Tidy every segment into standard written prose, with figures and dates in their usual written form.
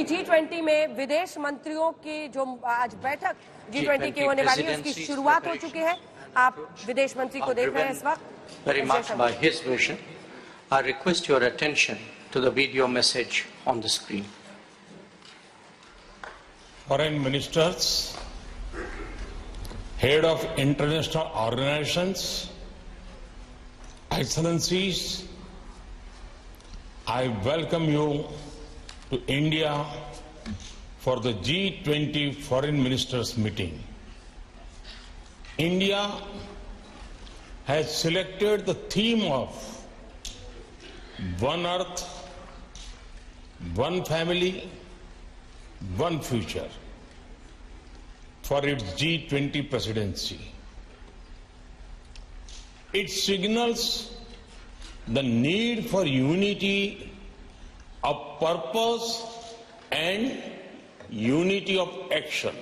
G20 में विदेश मंत्रियों की जो आज बैठक G20 की होने वाली है उसकी शुरुआत हो चुकी है। आप विदेश मंत्री को देख रहे हैं इस वक्त। Very much by his vision. I request your attention to the video message on the screen. Foreign ministers, head of international organizations, excellencies, I welcome you to India for the G20 Foreign Ministers meeting. India has selected the theme of One Earth, One Family, One Future for its G20 presidency. It signals the need for unity of purpose and unity of action.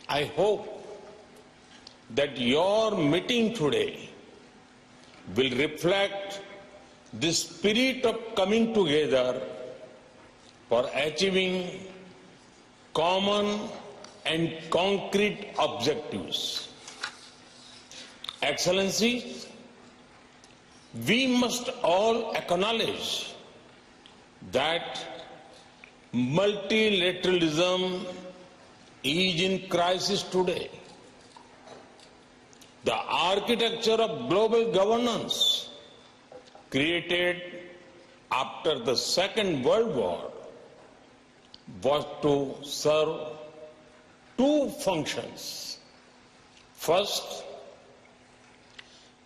I hope that your meeting today will reflect the spirit of coming together for achieving common and concrete objectives. Excellencies, we must all acknowledge that multilateralism is in crisis today. The architecture of global governance created after the Second World War was to serve two functions. First,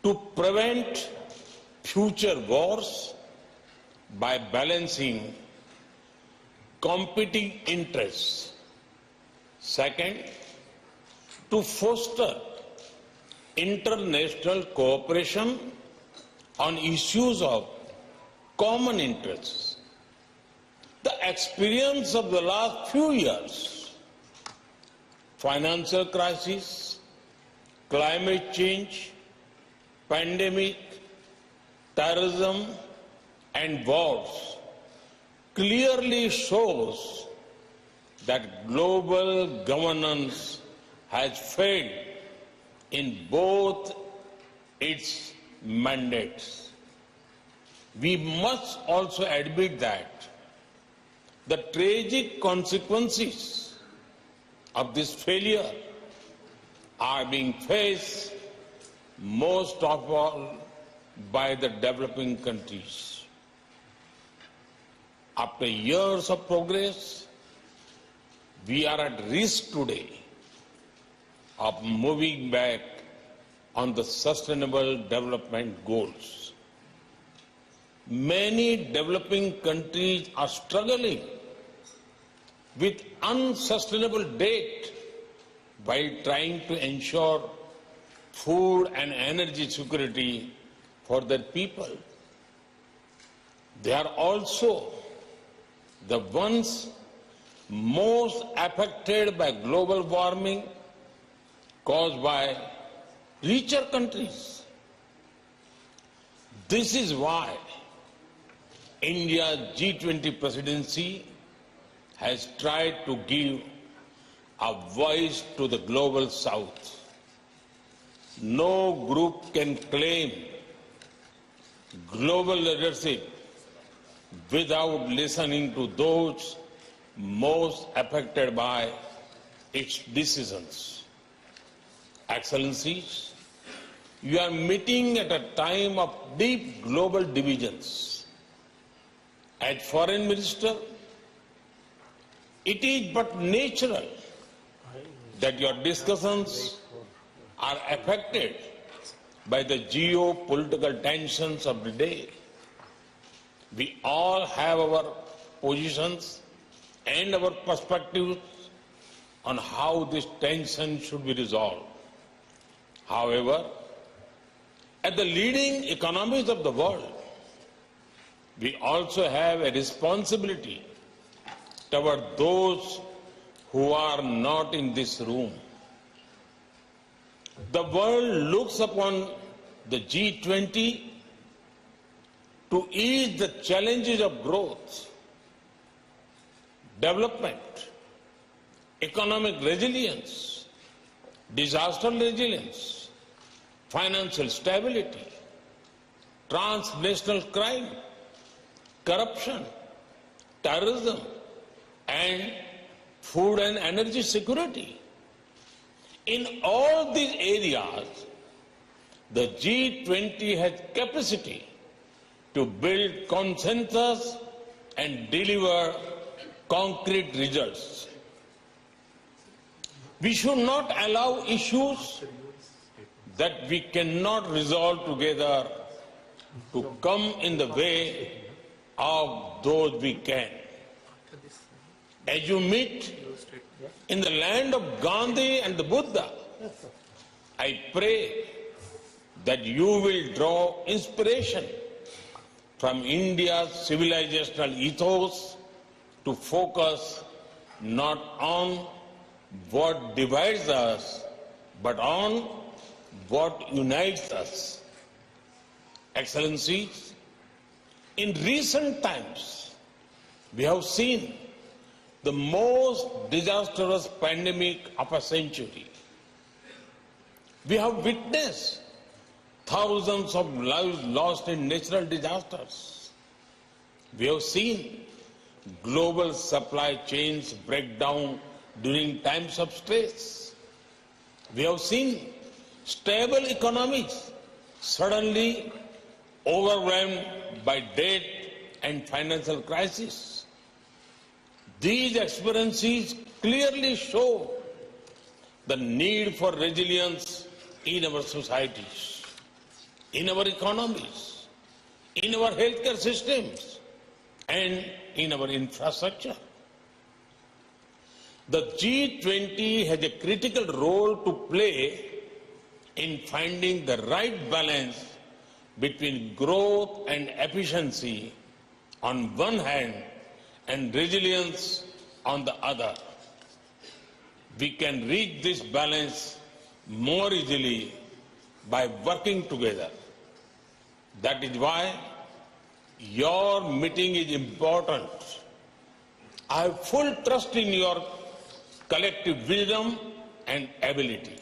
to prevent future wars by balancing competing interests. Second, to foster international cooperation on issues of common interests. The experience of the last few years, financial crisis, climate change, pandemic, terrorism, and wars clearly shows that global governance has failed in both its mandates. We must also admit that the tragic consequences of this failure are being faced most of all by the developing countries. After years of progress, we are at risk today of moving back on the sustainable development goals. Many developing countries are struggling with unsustainable debt while trying to ensure food and energy security for their people. They are also the ones most affected by global warming caused by richer countries. This is why India's G20 presidency has tried to give a voice to the global south. No group can claim global leadership without listening to those most affected by its decisions. Excellencies, you are meeting at a time of deep global divisions. As Foreign Minister, it is but natural that your discussions are affected by the geopolitical tensions of the day. We all have our positions and our perspectives on how this tension should be resolved. However, at the leading economies of the world, we also have a responsibility toward those who are not in this room. The world looks upon the G20 to ease the challenges of growth development, economic resilience, disaster resilience, financial stability, transnational crime, corruption, terrorism, and food and energy security. In all these areas, the G20 has capacity to build consensus and deliver concrete results. We should not allow issues that we cannot resolve together to come in the way of those we can. As you meet in the land of Gandhi and the Buddha, I pray that you will draw inspiration from India's civilizational ethos to focus not on what divides us, but on what unites us. Excellencies, in recent times, we have seen the most disastrous pandemic of a century. We have witnessed thousands of lives lost in natural disasters. We have seen global supply chains break down during times of stress. We have seen stable economies suddenly overwhelmed by debt and financial crisis. These experiences clearly show the need for resilience in our societies, in our economies, in our healthcare systems, and in our infrastructure. The G20 has a critical role to play in finding the right balance between growth and efficiency on one hand and resilience on the other. We can reach this balance more easily by working together. That is why your meeting is important. I have full trust in your collective wisdom and ability.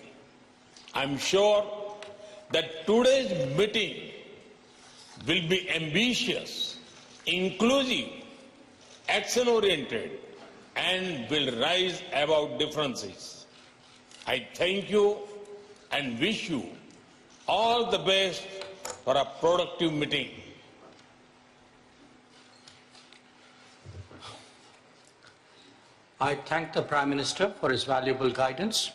I am sure that today's meeting will be ambitious, inclusive, action-oriented, and will rise above differences. I thank you and wish you all the best for a productive meeting. I thank the Prime Minister for his valuable guidance.